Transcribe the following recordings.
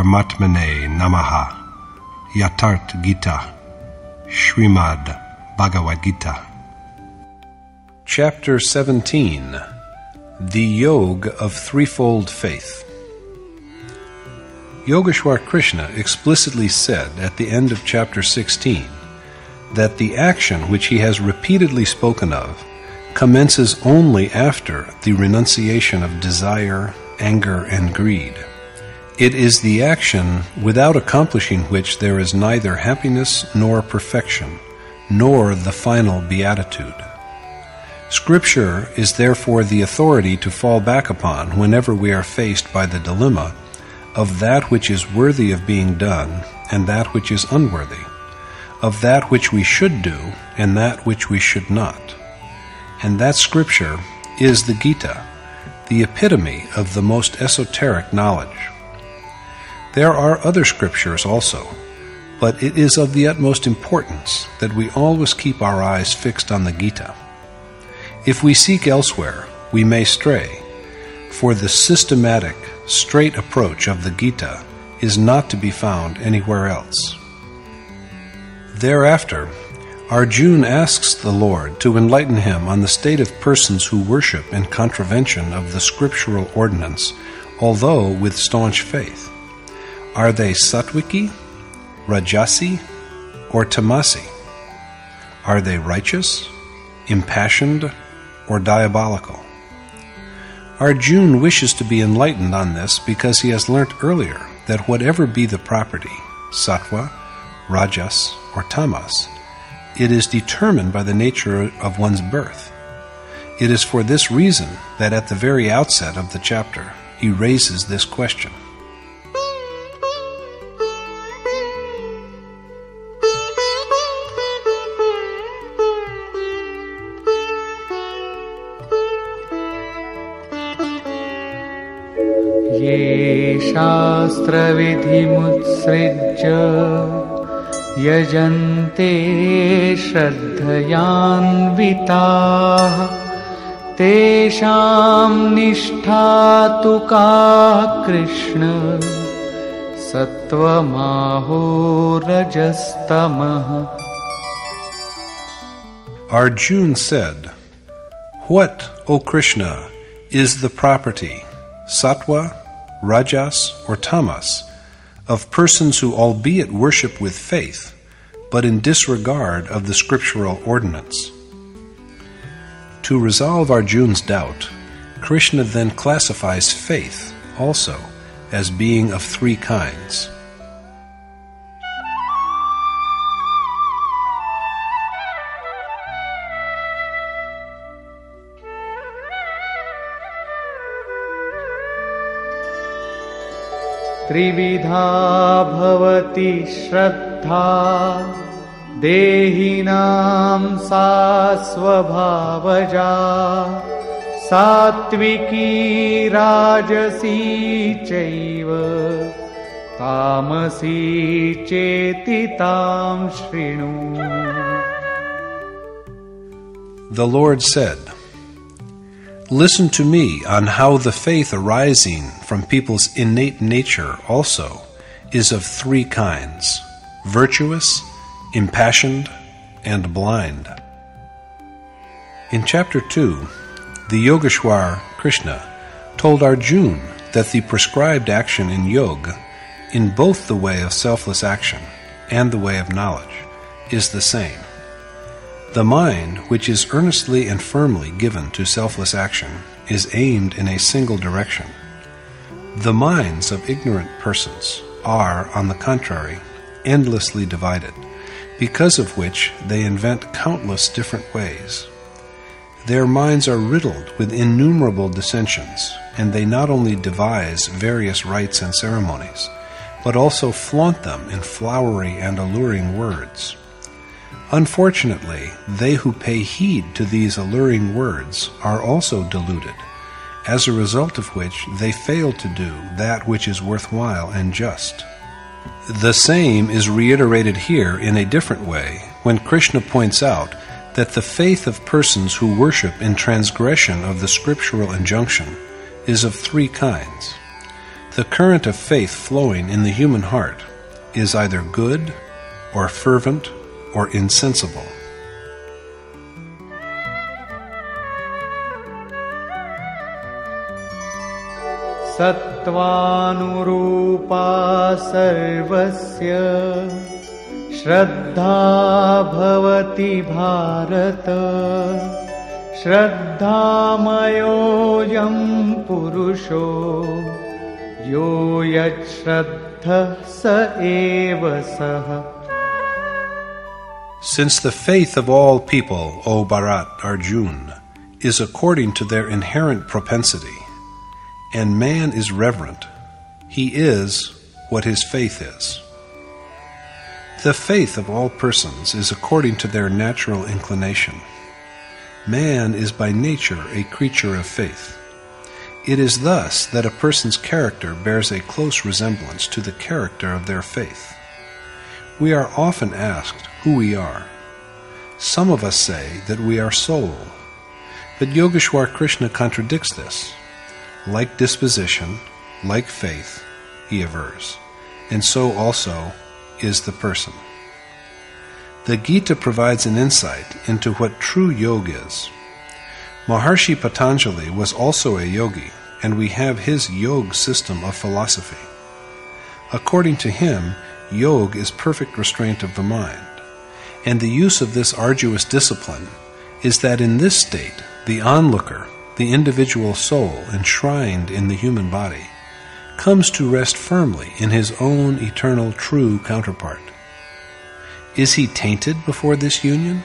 Paramatmane Namaha. Yatharth Geeta. Srimad Bhagavad Gita. Chapter 17. The Yoga of Threefold Faith. Yogeshwar Krishna explicitly said at the end of chapter 16 that the action which he has repeatedly spoken of commences only after the renunciation of desire, anger, and greed. It is the action without accomplishing which there is neither happiness nor perfection, nor the final beatitude. Scripture is therefore the authority to fall back upon whenever we are faced by the dilemma of that which is worthy of being done and that which is unworthy, of that which we should do and that which we should not. And that Scripture is the Gita, the epitome of the most esoteric knowledge. There are other scriptures also, but it is of the utmost importance that we always keep our eyes fixed on the Gita. If we seek elsewhere, we may stray, for the systematic, straight approach of the Gita is not to be found anywhere else. Thereafter, Arjuna asks the Lord to enlighten him on the state of persons who worship in contravention of the scriptural ordinance, although with staunch faith. Are they Sattviki, Rajasi, or Tamasi? Are they righteous, impassioned, or diabolical? Arjuna wishes to be enlightened on this because he has learnt earlier that whatever be the property, Sattva, Rajas, or Tamas, it is determined by the nature of one's birth. It is for this reason that at the very outset of the chapter he raises this question. Ye shastra vidhimutsrijya yajante shraddhayanvitaah tesham nishtha ka Krishna sattva-maho rajastamah. Arjuna said, "What, O Krishna, is the property, Sattva, Rajas, or Tamas, of persons who albeit worship with faith, but in disregard of the scriptural ordinance?" To resolve Arjuna's doubt, Krishna then classifies faith also as being of three kinds. Trividha bhavati shraddha dehinam sa svabhavaja sattviki rajasi chaiva tamasi chetitam shrinu. The Lord said, "Listen to me on how the faith arising from people's innate nature also is of three kinds: virtuous, impassioned, and blind." In chapter 2, the Yogeshwar Krishna told Arjuna that the prescribed action in yoga, in both the way of selfless action and the way of knowledge, is the same. The mind, which is earnestly and firmly given to selfless action, is aimed in a single direction. The minds of ignorant persons are, on the contrary, endlessly divided, because of which they invent countless different ways. Their minds are riddled with innumerable dissensions, and they not only devise various rites and ceremonies, but also flaunt them in flowery and alluring words. Unfortunately, they who pay heed to these alluring words are also deluded, as a result of which they fail to do that which is worthwhile and just. The same is reiterated here in a different way when Krishna points out that the faith of persons who worship in transgression of the scriptural injunction is of three kinds. The current of faith flowing in the human heart is either good or fervent or insensible. Sattvanurupa sarvasya Shraddha bhavati bharata Shraddhamayoyam purusho Yo yat shraddha sa eva saha. Since the faith of all people, O Bharat Arjuna, is according to their inherent propensity, and man is reverent, he is what his faith is. The faith of all persons is according to their natural inclination. Man is by nature a creature of faith. It is thus that a person's character bears a close resemblance to the character of their faith. We are often asked who we are. Some of us say that we are soul, but Yogeshwar Krishna contradicts this. Like disposition, like faith, he avers, and so also is the person. The Gita provides an insight into what true yoga is. Maharshi Patanjali was also a yogi, and we have his yoga system of philosophy. According to him, yoga is perfect restraint of the mind, and the use of this arduous discipline is that in this state, the onlooker, the individual soul enshrined in the human body, comes to rest firmly in his own eternal true counterpart. Is he tainted before this union?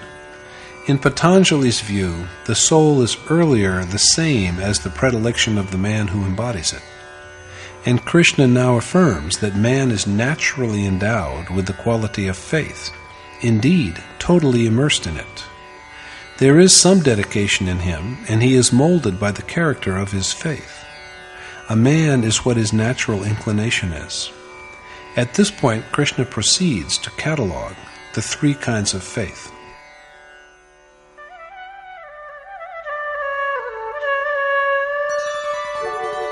In Patanjali's view, the soul is earlier the same as the predilection of the man who embodies it. And Krishna now affirms that man is naturally endowed with the quality of faith, indeed, totally immersed in it. There is some dedication in him, and he is molded by the character of his faith. A man is what his natural inclination is. At this point, Krishna proceeds to catalogue the three kinds of faith.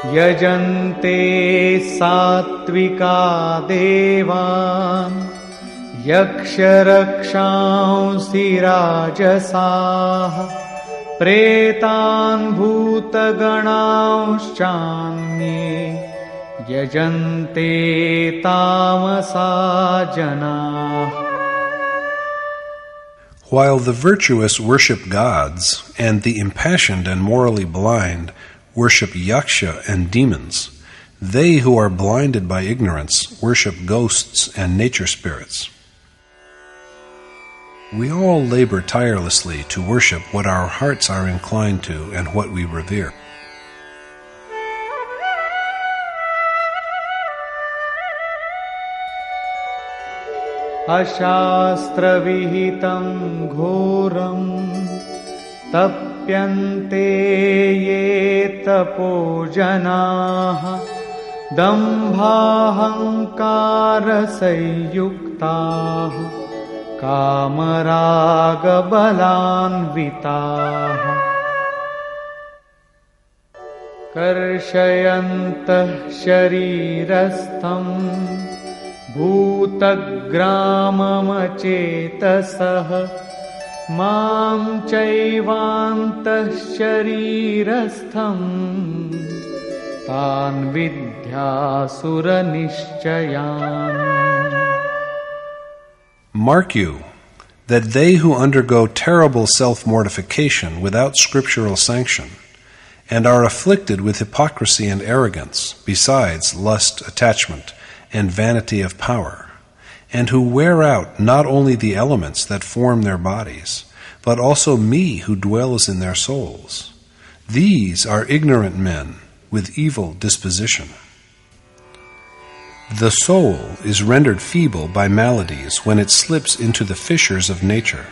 Yajante sattvika devan Yaksharakshansi rajasaha Pretan bhutagananschammye Yajante tamasa janah. While the virtuous worship gods, and the impassioned and morally blind worship yaksha and demons, they who are blinded by ignorance worship ghosts and nature spirits. We all labor tirelessly to worship what our hearts are inclined to and what we revere. Ashastra vihitam ghoram tapyante ye tapo janaha dambhahankara sayuktaha kamaraga balanvitaha karshayantah sharirastham bhutagramamachetasah mam chaivantah sharirastham tan vidhyasura nishchayan. Mark you that they who undergo terrible self-mortification without scriptural sanction, and are afflicted with hypocrisy and arrogance, besides lust, attachment, and vanity of power, and who wear out not only the elements that form their bodies, but also me who dwells in their souls. These are ignorant men with evil disposition. The soul is rendered feeble by maladies when it slips into the fissures of nature,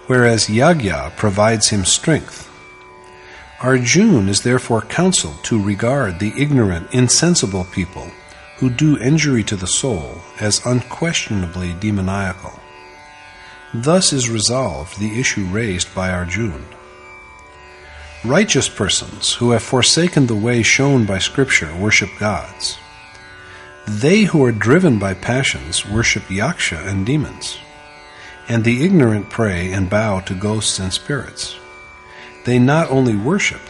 whereas Yagya provides him strength. Arjuna is therefore counseled to regard the ignorant, insensible people who do injury to the soul as unquestionably demoniacal. Thus is resolved the issue raised by Arjuna. Righteous persons who have forsaken the way shown by Scripture worship gods. They who are driven by passions worship yaksha and demons, and the ignorant pray and bow to ghosts and spirits. They not only worship,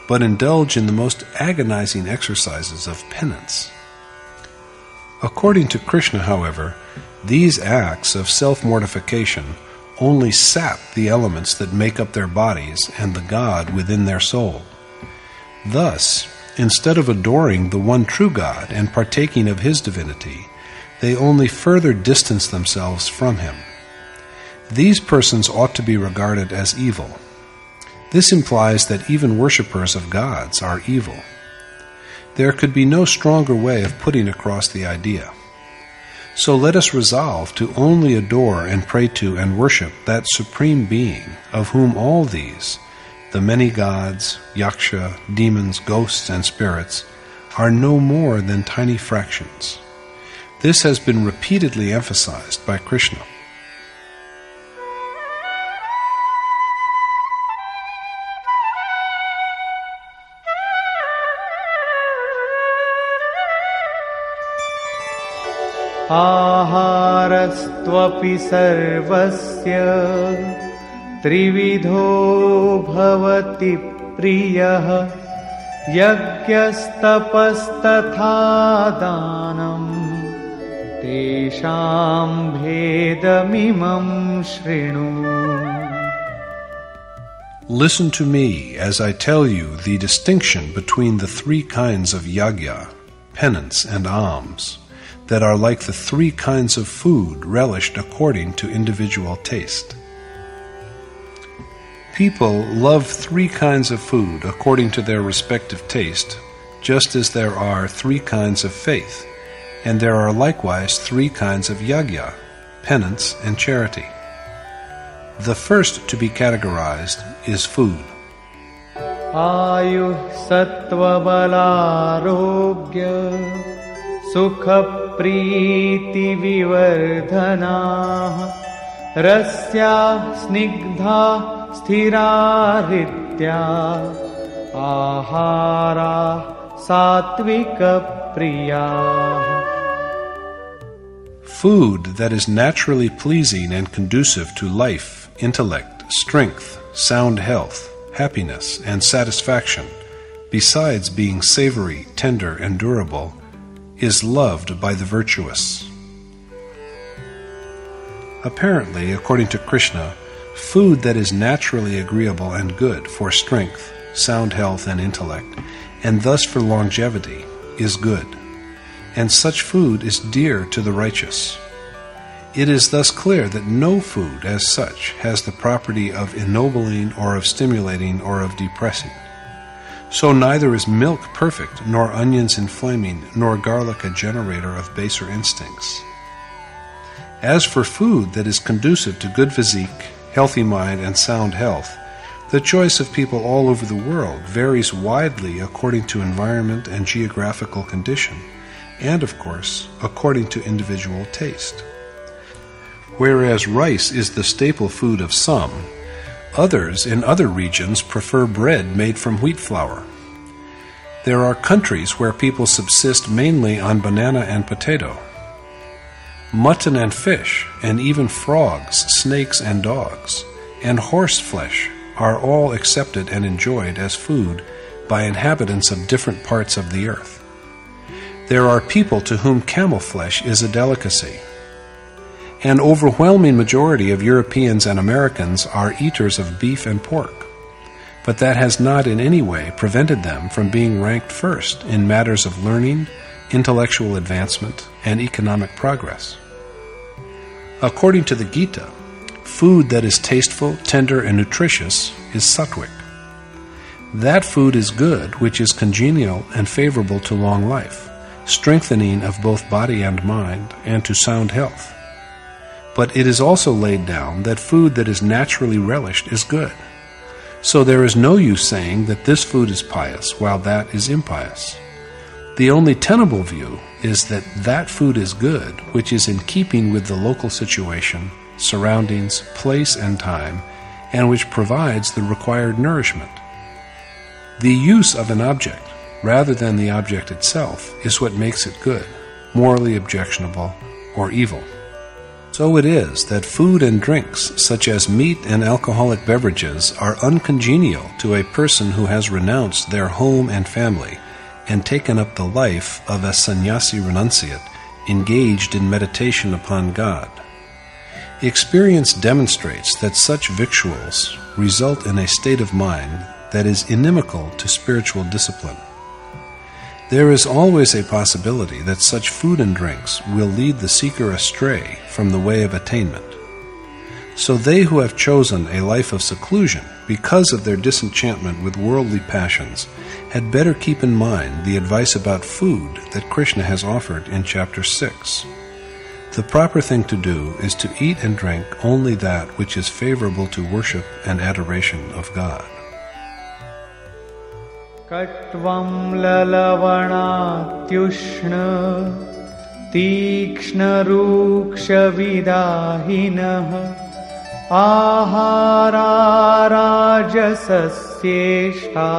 but indulge in the most agonizing exercises of penance. According to Krishna, however, these acts of self-mortification only sap the elements that make up their bodies and the God within their soul. Thus, instead of adoring the one true God and partaking of His divinity, they only further distance themselves from Him. These persons ought to be regarded as evil. This implies that even worshippers of gods are evil. There could be no stronger way of putting across the idea. So let us resolve to only adore and pray to and worship that Supreme Being of whom all these, the many gods, yaksha, demons, ghosts, and spirits, are no more than tiny fractions. This has been repeatedly emphasized by Krishna. आहारस्त्वपि सर्वस्य त्रिविधो भवति प्रियः यज्ञस्तपस्तथा दानम् तेषां भेदमिमं शृणु. Listen to me as I tell you the distinction between the three kinds of yajna, penance, and alms, that are like the three kinds of food relished according to individual taste. People love three kinds of food according to their respective taste, just as there are three kinds of faith, and there are likewise three kinds of yajna, penance, and charity. The first to be categorized is food. Ayuh sattva balarogya sukha priti vivardhana rasya snigdha sthiraritya ahara satvika priya. Food that is naturally pleasing and conducive to life, intellect, strength, sound health, happiness, and satisfaction, besides being savory, tender, and durable, is loved by the virtuous. Apparently, according to Krishna, food that is naturally agreeable and good for strength, sound health, and intellect, and thus for longevity, is good, and such food is dear to the righteous. It is thus clear that no food as such has the property of ennobling or of stimulating or of depressing. So neither is milk perfect, nor onions inflaming, nor garlic a generator of baser instincts. As for food that is conducive to good physique, healthy mind, and sound health, the choice of people all over the world varies widely according to environment and geographical condition, and, of course, according to individual taste. Whereas rice is the staple food of some, others in other regions prefer bread made from wheat flour. There are countries where people subsist mainly on banana and potato. Mutton and fish, and even frogs, snakes, and dogs, and horse flesh are all accepted and enjoyed as food by inhabitants of different parts of the earth. There are people to whom camel flesh is a delicacy. An overwhelming majority of Europeans and Americans are eaters of beef and pork, but that has not in any way prevented them from being ranked first in matters of learning, intellectual advancement, and economic progress. According to the Gita, food that is tasteful, tender, and nutritious is sattvic. That food is good which is congenial and favorable to long life, strengthening of both body and mind, and to sound health. But it is also laid down that food that is naturally relished is good. So there is no use saying that this food is pious while that is impious. The only tenable view is that that food is good which is in keeping with the local situation, surroundings, place, and time, and which provides the required nourishment. The use of an object, rather than the object itself, is what makes it good, morally objectionable, or evil. So it is that food and drinks, such as meat and alcoholic beverages, are uncongenial to a person who has renounced their home and family and taken up the life of a sannyasi renunciate engaged in meditation upon God. Experience demonstrates that such victuals result in a state of mind that is inimical to spiritual discipline. There is always a possibility that such food and drinks will lead the seeker astray from the way of attainment. So they who have chosen a life of seclusion because of their disenchantment with worldly passions had better keep in mind the advice about food that Krishna has offered in Chapter 6. The proper thing to do is to eat and drink only that which is favorable to worship and adoration of God. Katvam lalavanātyushna tīkṣna rūkṣa vidāhinah āhārā rājasasyeshtā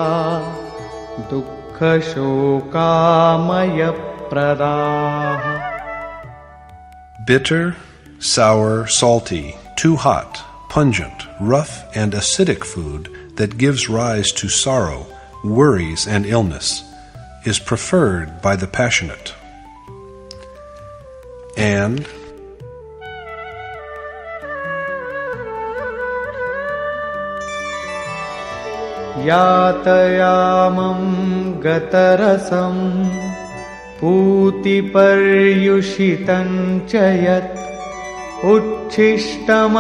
dukkha shokamaya pradaha. Bitter, sour, salty, too hot, pungent, rough, and acidic food that gives rise to sorrow, worries, and illness is preferred by the passionate. And yātayāmam gatarasam pūtiparyushitam chayat uchchishtam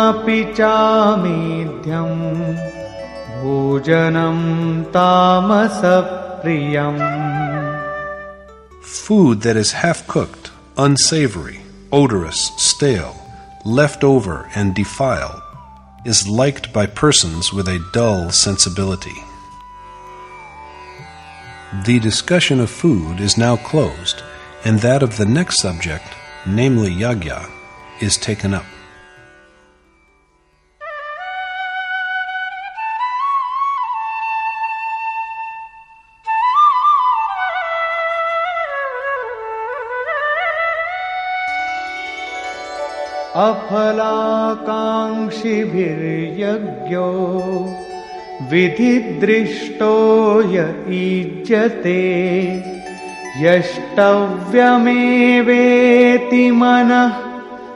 chamidhyam bhojanam tamasa priyam. Food that is half-cooked, unsavory, odorous, stale, left over, and defiled is liked by persons with a dull sensibility. The discussion of food is now closed, and that of the next subject, namely yagya, is taken up. Aphalākaṅśibhiryajño vidhidrishto ya ijjate yashtavyameveti manah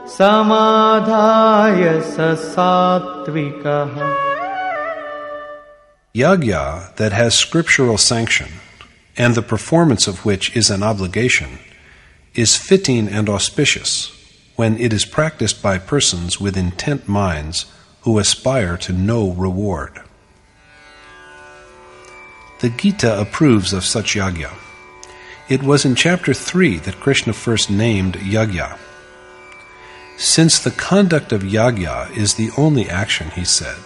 samadhāya sasattvikah. Yagya that has scriptural sanction, and the performance of which is an obligation, is fitting and auspicious when it is practiced by persons with intent minds who aspire to no reward. The Gita approves of such yagya. It was in Chapter 3 that Krishna first named yagya. Since the conduct of yagya is the only action, he said,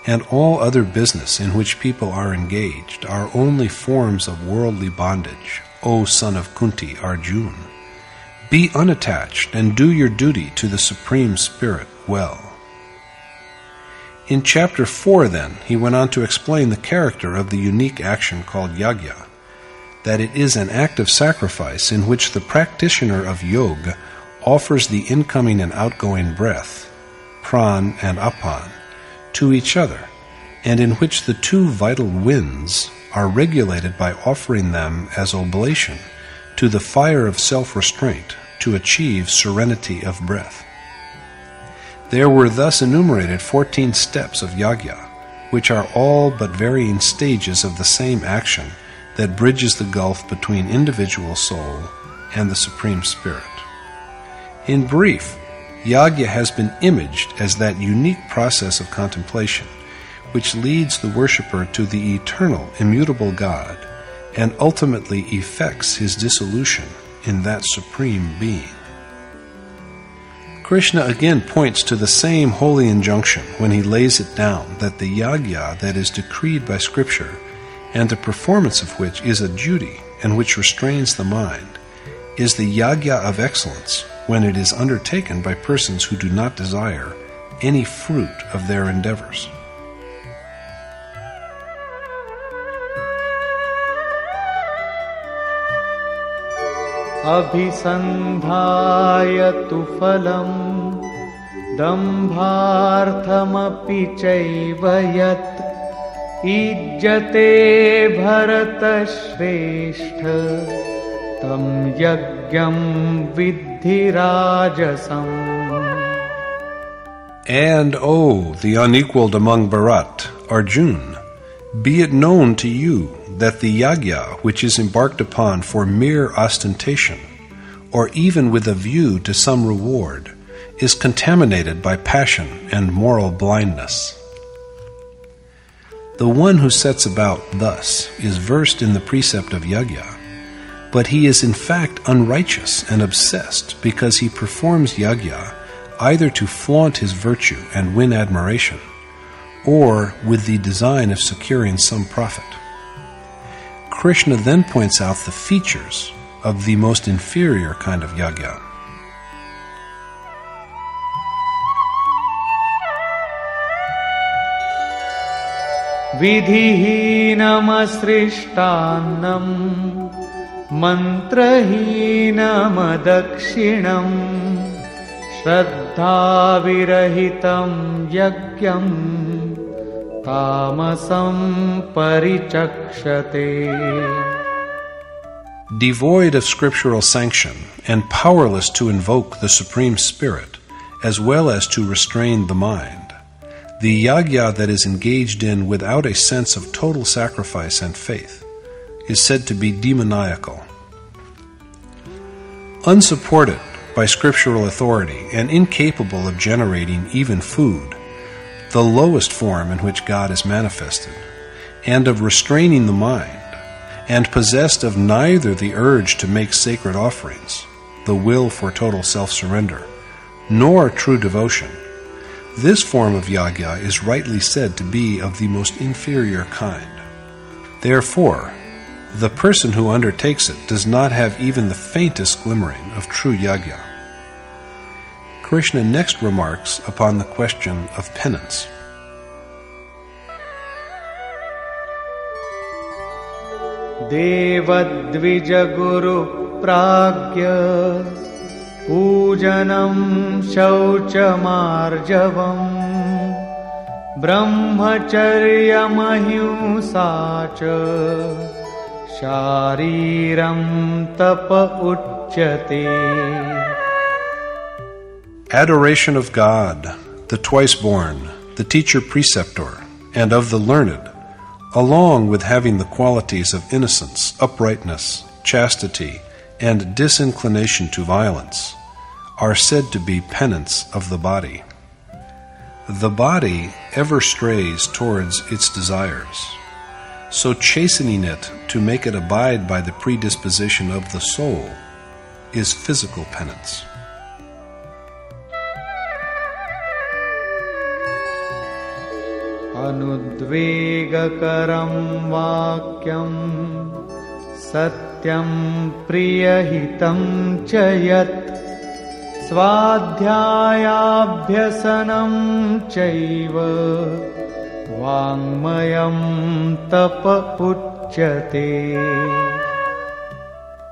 and all other business in which people are engaged are only forms of worldly bondage, O son of Kunti, Arjuna, be unattached and do your duty to the Supreme Spirit well. In Chapter 4, then, he went on to explain the character of the unique action called yagya, that it is an act of sacrifice in which the practitioner of yoga offers the incoming and outgoing breath, pran and apan, to each other, and in which the two vital winds are regulated by offering them as oblation to the fire of self-restraint to achieve serenity of breath. There were thus enumerated 14 steps of yagya, which are all but varying stages of the same action that bridges the gulf between individual soul and the Supreme Spirit. In brief, yagya has been imaged as that unique process of contemplation which leads the worshipper to the eternal, immutable God and ultimately effects his dissolution in that Supreme Being. Krishna again points to the same holy injunction when he lays it down that the yagya that is decreed by Scripture, and the performance of which is a duty and which restrains the mind, is the yagya of excellence when it is undertaken by persons who do not desire any fruit of their endeavors. अभिसन्धाय तु फलम् दम्भार्थमपि चैव यत् ईज्जते भरतश्रेष्ठ तं यज्ञं विद्धि राजसम्. And, O the unequaled among Bharat, Arjun, be it known to you that the yagya which is embarked upon for mere ostentation, or even with a view to some reward, is contaminated by passion and moral blindness. The one who sets about thus is versed in the precept of yagya, but he is in fact unrighteous and obsessed because he performs yagya either to flaunt his virtue and win admiration, or with the design of securing some profit. Krishna then points out the features of the most inferior kind of yagya. Vidhihinamsrishtannam mantrahinamadakshinam Shraddha virahitam yagyam tamasam parichakshate. Devoid of scriptural sanction and powerless to invoke the Supreme Spirit, as well as to restrain the mind, the yagya that is engaged in without a sense of total sacrifice and faith is said to be demoniacal. Unsupported by scriptural authority and incapable of generating even food, the lowest form in which God is manifested, and of restraining the mind, and possessed of neither the urge to make sacred offerings, the will for total self-surrender, nor true devotion, this form of yagya is rightly said to be of the most inferior kind. Therefore, the person who undertakes it does not have even the faintest glimmering of true yagya. Krishna next remarks upon the question of penance. Devadvija Guru Pragya Pujanam Shauchamarjavam Brahmacharya Mahimsa Cha Shariram Tapa Uchyate. Adoration of God, the twice-born, the teacher-preceptor, and of the learned, along with having the qualities of innocence, uprightness, chastity, and disinclination to violence, are said to be penance of the body. The body ever strays towards its desires, so chastening it to make it abide by the predisposition of the soul is physical penance. Anudvegakaram vakyam satyam priyahitam chayat swadhyayabhyasanam chaiva vangmayam tapa uchyate.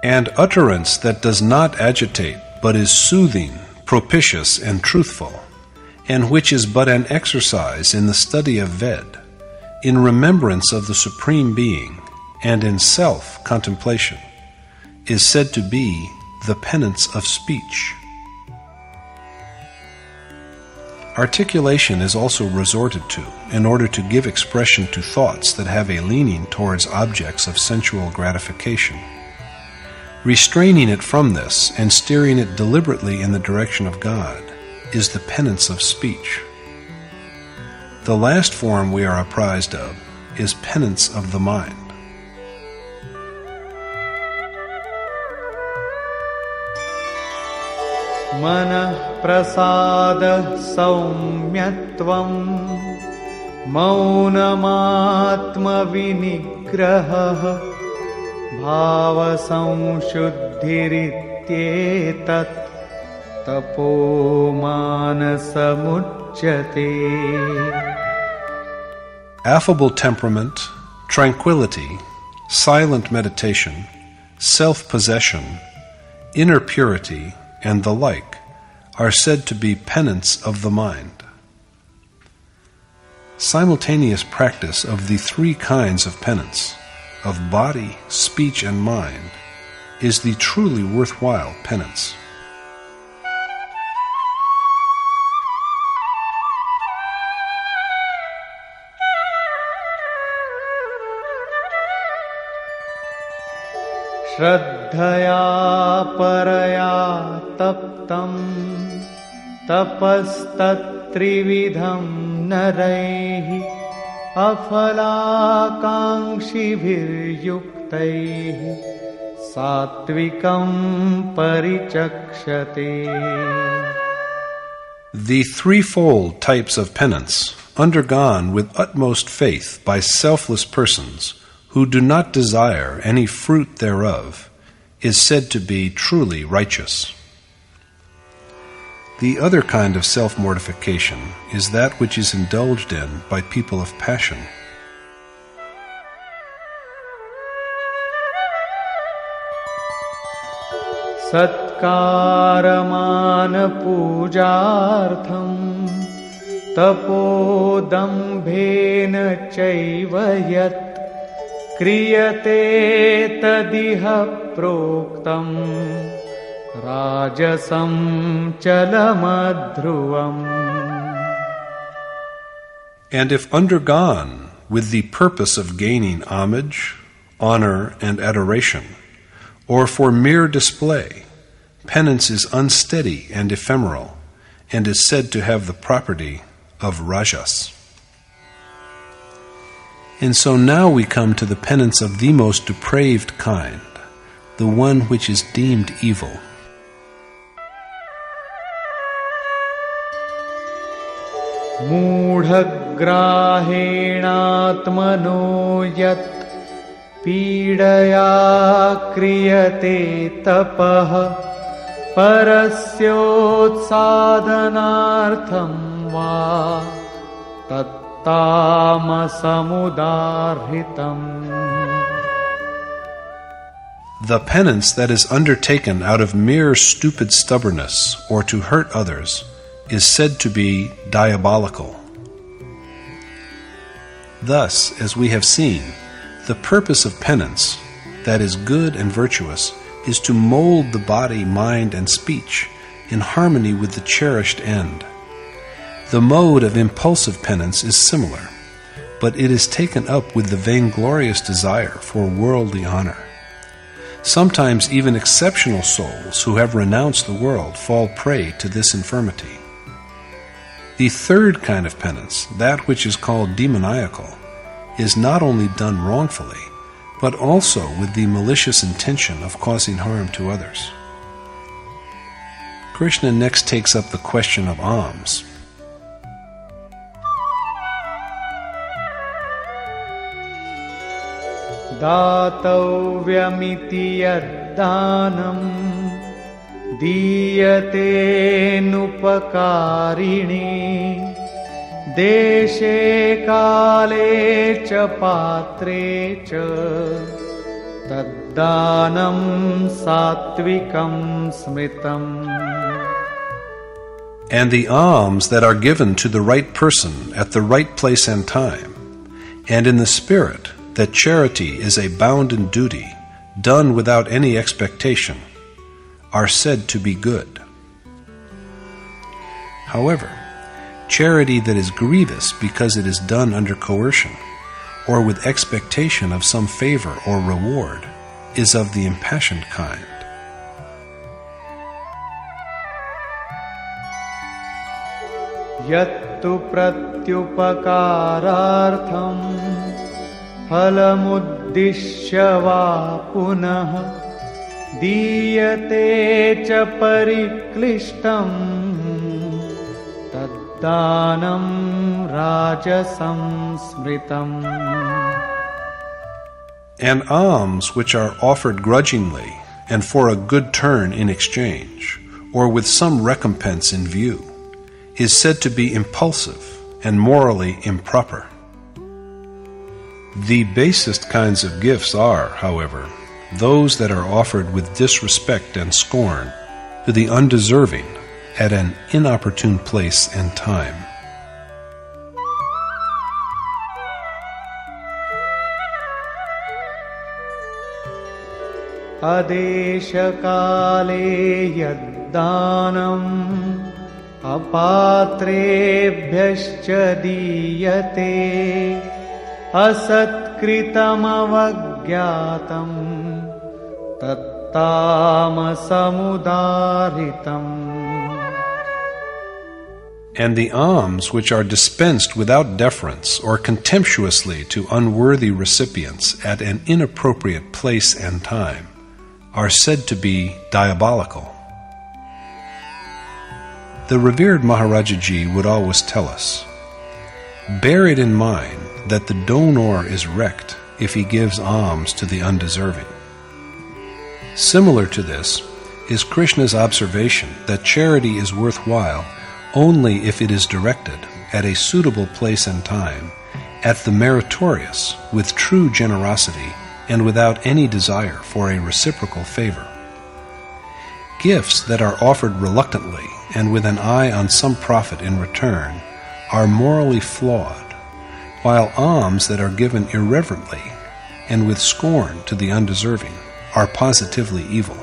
And utterance that does not agitate but is soothing, propitious, and truthful, and which is but an exercise in the study of Ved, in remembrance of the Supreme Being, and in self-contemplation, is said to be the penance of speech. Articulation is also resorted to in order to give expression to thoughts that have a leaning towards objects of sensual gratification. Restraining it from this and steering it deliberately in the direction of God is the penance of speech. The last form we are apprised of is penance of the mind. Manah prasada saumyatvam maunamatma vinigraha bhava samshuddhirityetat tapo manasamuchyate. Affable temperament, tranquility, silent meditation, self-possession, inner purity, and the like are said to be penance of the mind. Simultaneous practice of the three kinds of penance, of body, speech, and mind, is the truly worthwhile penance. श्रद्धया परया तप्तं तपस्तत्त्रिविधं नरैः अफलाकाङ्क्षिभिर्युक्तैः सात्विकं परिचक्षते. The threefold types of penance, undergone with utmost faith by selfless persons who do not desire any fruit thereof, is said to be truly righteous. The other kind of self-mortification is that which is indulged in by people of passion. सत्कारमान-पूजार्थं तपोदम्भेन चैव यत् क्रियते तदिह प्रोक्तं राजसं चलमध्रुवम्. And if undergone with the purpose of gaining homage, honor, and adoration, or for mere display, penance is unsteady and ephemeral, and is said to have the property of rajas. And so now we come to the penance of the most depraved kind, the one which is deemed evil. मूढग्राहेणात्मनो यत् पीडया क्रियते तपः परस्योत्साधनार्थं वा तत्तामसमुदाहृतम्. The penance that is undertaken out of mere stupid stubbornness or to hurt others is said to be diabolical. Thus, as we have seen, the purpose of penance, that is good and virtuous, is to mold the body, mind, and speech in harmony with the cherished end. The mode of impulsive penance is similar, but it is taken up with the vainglorious desire for worldly honor. Sometimes even exceptional souls who have renounced the world fall prey to this infirmity. The third kind of penance, that which is called demoniacal, is not only done wrongfully, but also with the malicious intention of causing harm to others. Krishna next takes up the question of alms. दातव्यमिति यद्दानं दीयतेऽनुपकारिणे देशे काले च पात्रे च तद्दानं सात्विकं स्मृतम्. And the alms that are given to the right person at the right place and time, and in the spirit that charity is a bounden duty, done without any expectation, are said to be good. However, charity that is grievous because it is done under coercion, or with expectation of some favor or reward, is of the impassioned kind. यत्तु प्रत्युपकारार्थं फलमुद्दिश्य वा पुनः दीयते च परिक्लिष्टं तद्दानं राजसं स्मृतम्. And alms which are offered grudgingly and for a good turn in exchange, or with some recompense in view, is said to be impulsive and morally improper. The basest kinds of gifts are, however, those that are offered with disrespect and scorn to the undeserving at an inopportune place and time. Adeshakale yaddanam apatrebhyascha diyate asatkritam avagyatam tattamasamudaritam. And the alms which are dispensed without deference or contemptuously to unworthy recipients at an inappropriate place and time are said to be diabolical. The revered Maharajaji would always tell us, bear it in mind that the donor is wrecked if he gives alms to the undeserving. Similar to this is Krishna's observation that charity is worthwhile only if it is directed at a suitable place and time, at the meritorious, with true generosity, and without any desire for a reciprocal favor. Gifts that are offered reluctantly and with an eye on some profit in return are morally flawed, while alms that are given irreverently and with scorn to the undeserving are positively evil.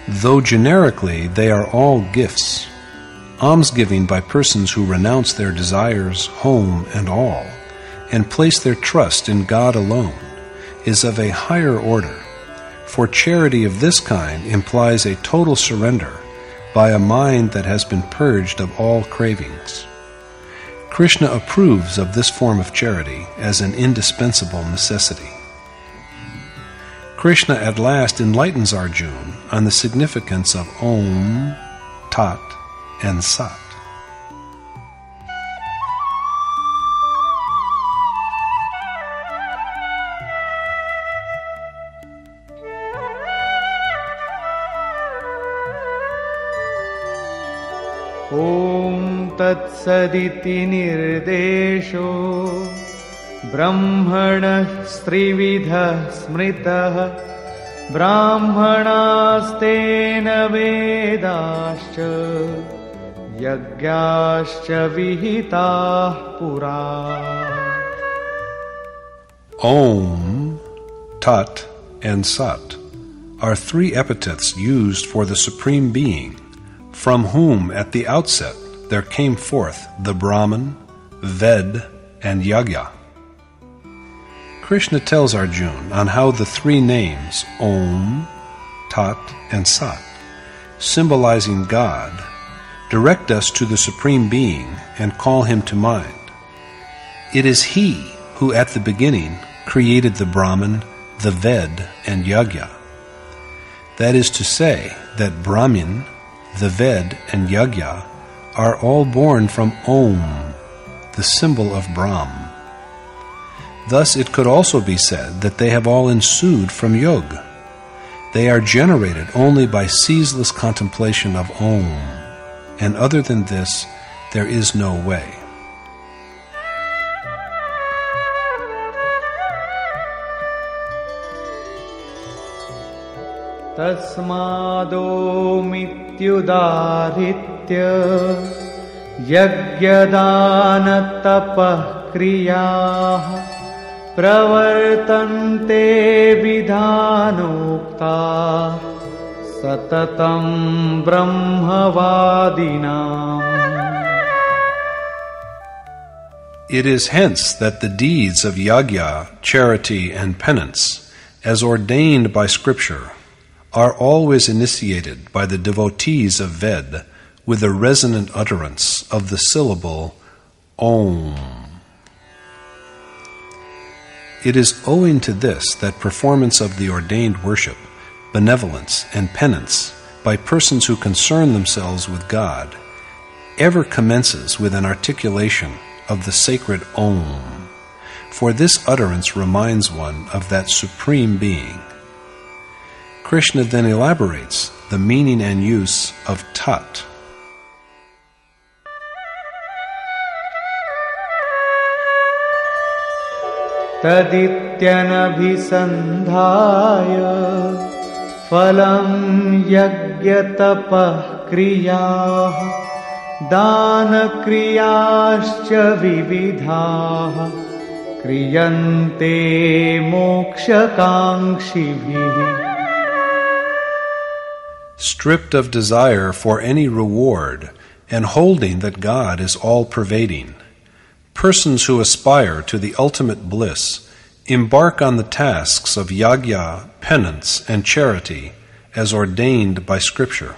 Though generically they are all gifts, almsgiving by persons who renounce their desires, home, and all, and place their trust in God alone, is of a higher order, for charity of this kind implies a total surrender by a mind that has been purged of all cravings. Krishna approves of this form of charity as an indispensable necessity. Krishna at last enlightens Arjuna on the significance of Om, Tat, and Sat. Om Tat Saditi Nirdesho Brahmana Trividha Smritah Brahmanastena Vedascha Yagyascha Vihitah Pura. Om, Tat, and Sat are three epithets used for the Supreme Being, from whom at the outset there came forth the Brahman, Ved, and Yagya. Krishna tells Arjuna on how the three names Om, Tat, and Sat, symbolizing God, direct us to the Supreme Being and call Him to mind. It is He who at the beginning created the Brahman, the Ved, and Yagya. That is to say that Brahmin, the Ved, and Yagya are all born from Om, the symbol of Brahm. Thus it could also be said that they have all ensued from Yog. They are generated only by ceaseless contemplation of Om, and other than this, there is no way. Tasmado mityudaritya yagyadana tapah kriyah pravartante vidhanokta satatam brahmavadinam. It is hence that the deeds of yagya, charity, and penance, as ordained by Scripture, are always initiated by the devotees of Ved with a resonant utterance of the syllable Om. It is owing to this that performance of the ordained worship, benevolence, and penance by persons who concern themselves with God ever commences with an articulation of the sacred Om, for this utterance reminds one of that Supreme Being. Krishna then elaborates the meaning and use of Tat. तदित्यनभिसन्धाय फलं यज्ञतपः क्रियाः दानक्रियाश्च विविधाः क्रियन्ते मोक्षकाङ्क्षिभिः. Stripped of desire for any reward and holding that God is all-pervading, persons who aspire to the ultimate bliss embark on the tasks of yagya, penance, and charity as ordained by Scripture.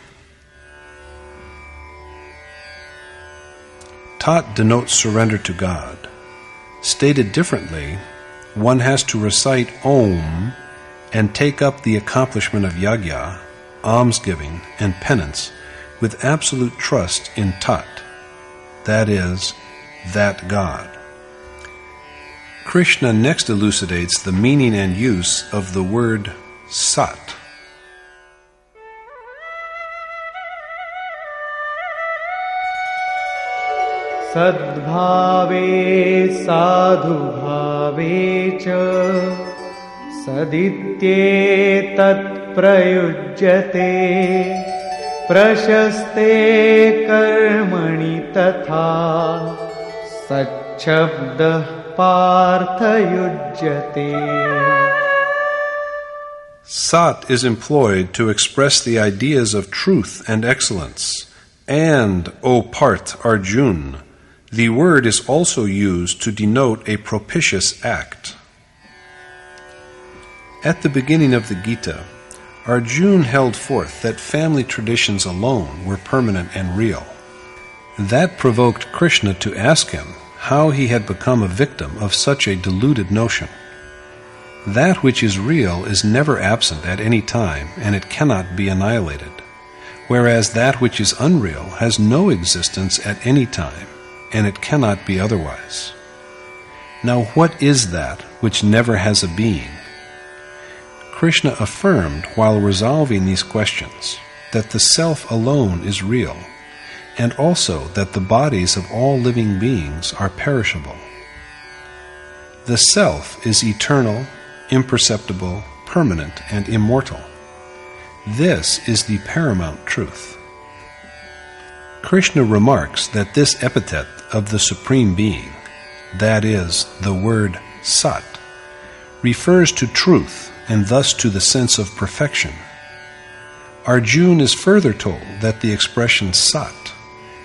Tat denotes surrender to God. Stated differently, one has to recite Om and take up the accomplishment of yagya, almsgiving, and penance with absolute trust in Tat, that is, that God. Krishna next elucidates the meaning and use of the word Sat. Sadbhave sadhubhave cha sadityetat prayujyate prashaste karmani tatha sachabdah parthayujyate. Sat is employed to express the ideas of truth and excellence. And, O Parth Arjun, the word is also used to denote a propitious act. At the beginning of the Gita, Arjun held forth that family traditions alone were permanent and real. That provoked Krishna to ask him how he had become a victim of such a deluded notion. That which is real is never absent at any time, and it cannot be annihilated, whereas that which is unreal has no existence at any time, and it cannot be otherwise. Now what is that which never has a being? Krishna affirmed while resolving these questions that the self alone is real, and also that the bodies of all living beings are perishable. The self is eternal, imperceptible, permanent, and immortal. This is the paramount truth. Krishna remarks that this epithet of the Supreme Being, that is, the word Sat, refers to truth and thus to the sense of perfection. Arjuna is further told that the expression Sat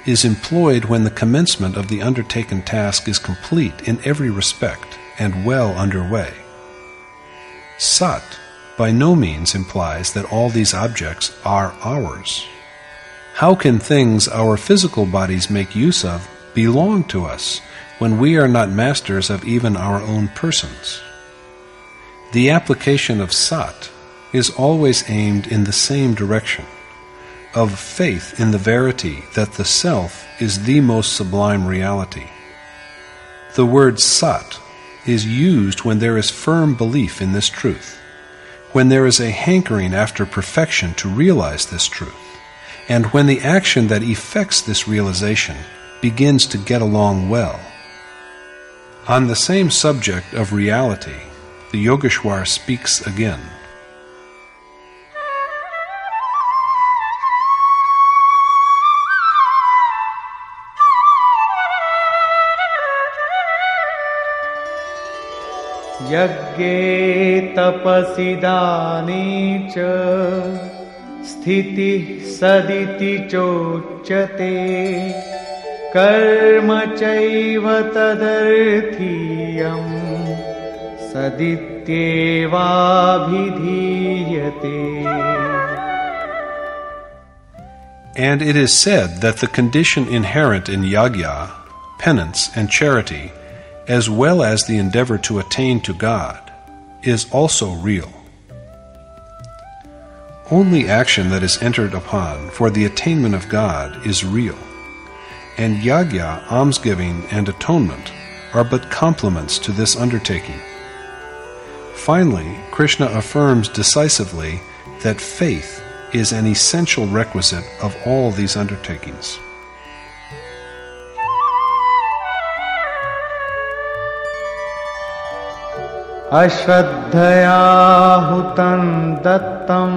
is employed when the commencement of the undertaken task is complete in every respect and well underway. Sat by no means implies that all these objects are ours. How can things our physical bodies make use of belong to us when we are not masters of even our own persons? The application of Sat is always aimed in the same direction, of faith in the verity that the self is the most sublime reality. The word Sat is used when there is firm belief in this truth, when there is a hankering after perfection to realize this truth, and when the action that effects this realization begins to get along well. On the same subject of reality, the Yogeshwar speaks again. Yagye tapasi dane cha sthiti saditi chochyate karma chaiva tadarthiyam sadityevabhidhiyate. And it is said that the condition inherent in yagya, penance, and charity, as well as the endeavor to attain to God, is also real. Only action that is entered upon for the attainment of God is real, and yagya, almsgiving, and atonement are but complements to this undertaking. Finally, Krishna affirms decisively that faith is an essential requisite of all these undertakings. अश्रद्धया हुतं दत्तं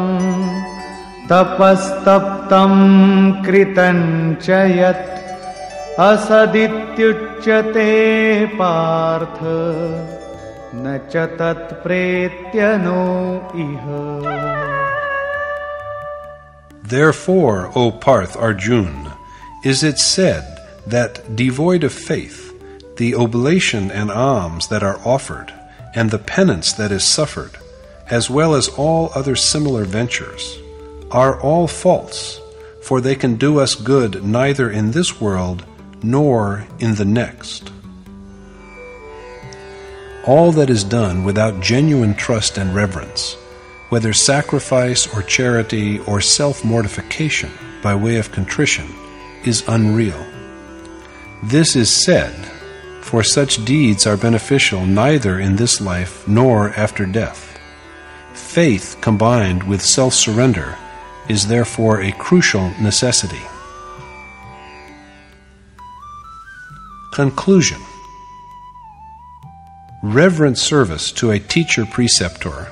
तपस्तप्तं कृतं च यत् असदित्युच्यते पार्थ न च तत्प्रेत्य no इह. Therefore, O Parth Arjun, is it said that devoid of faith, the oblation and alms that are offered, and the penance that is suffered, as well as all other similar ventures, are all false, for they can do us good neither in this world nor in the next. All that is done without genuine trust and reverence, whether sacrifice or charity or self-mortification by way of contrition, is unreal. This is said, for such deeds are beneficial neither in this life nor after death. Faith combined with self-surrender is therefore a crucial necessity. Conclusion. Reverent service to a teacher-preceptor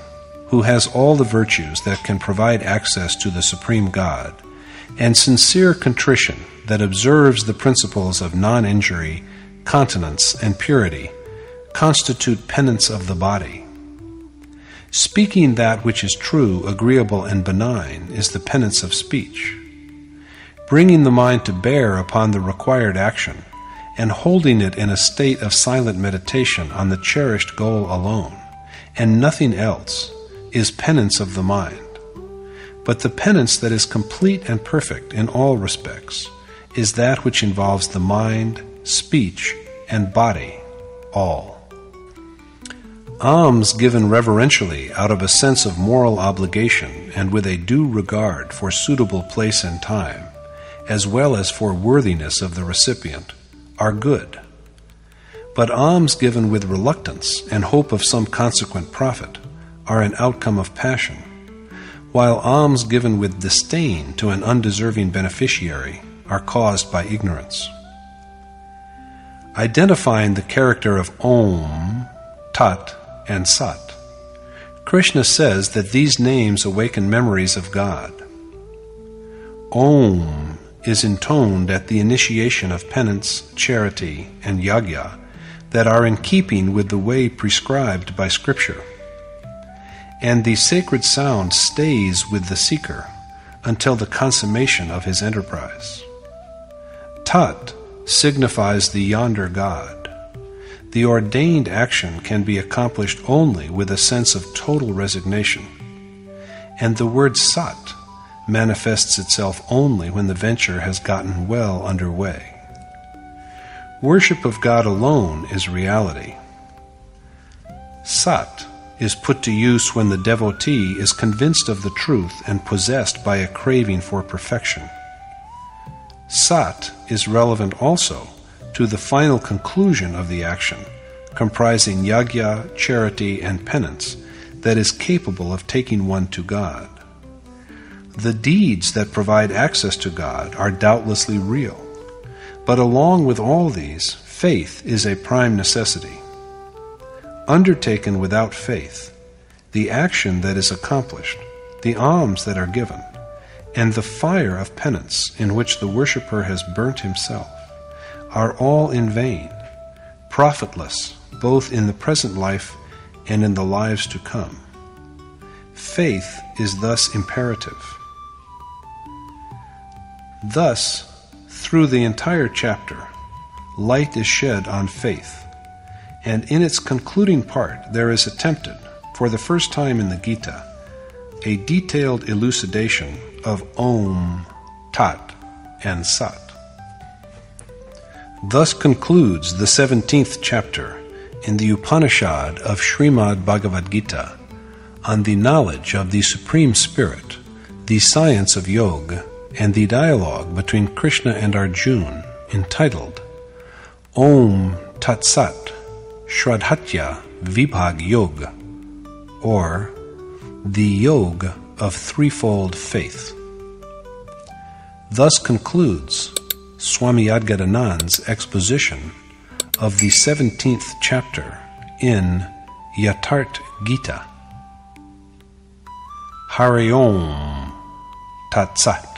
who has all the virtues that can provide access to the Supreme God, and sincere contrition that observes the principles of non-injury, continence, and purity, constitute penance of the body. Speaking that which is true, agreeable, and benign is the penance of speech. Bringing the mind to bear upon the required action, and holding it in a state of silent meditation on the cherished goal alone, and nothing else, is penance of the mind. But the penance that is complete and perfect in all respects is that which involves the mind, speech, and body, all. Alms given reverentially out of a sense of moral obligation and with a due regard for suitable place and time, as well as for worthiness of the recipient, are good. But alms given with reluctance and hope of some consequent profit are an outcome of passion, while alms given with disdain to an undeserving beneficiary are caused by ignorance. Identifying the character of Om, Tat, and Sat, Krishna says that these names awaken memories of God. Om is intoned at the initiation of penance, charity, and yajna that are in keeping with the way prescribed by Scripture. And the sacred sound stays with the seeker until the consummation of his enterprise. Tat signifies the yonder God. The ordained action can be accomplished only with a sense of total resignation. And the word Sat manifests itself only when the venture has gotten well underway. Worship of God alone is reality. Sat is put to use when the devotee is convinced of the truth and possessed by a craving for perfection. Sat is relevant also to the final conclusion of the action, comprising yajna, charity, and penance, that is capable of taking one to God. The deeds that provide access to God are doubtlessly real, but along with all these, faith is a prime necessity. Undertaken without faith, the action that is accomplished, the alms that are given, and the fire of penance in which the worshipper has burnt himself, are all in vain, profitless both in the present life and in the lives to come. Faith is thus imperative. Thus, through the entire chapter, light is shed on faith, and in its concluding part there is attempted, for the first time in the Gita, a detailed elucidation of Om, Tat, and Sat. Thus concludes the 17th chapter in the Upanishad of Srimad Bhagavad Gita on the knowledge of the Supreme Spirit, the science of Yoga, and the dialogue between Krishna and Arjuna, entitled Om Tat Sat ShraddhaTrayVibhagaYoga, or the Yoga of Threefold Faith. Thus concludes Swami Adgadanand's exposition of the 17th chapter in Yatharth Geeta. Hari Om Tat Sat.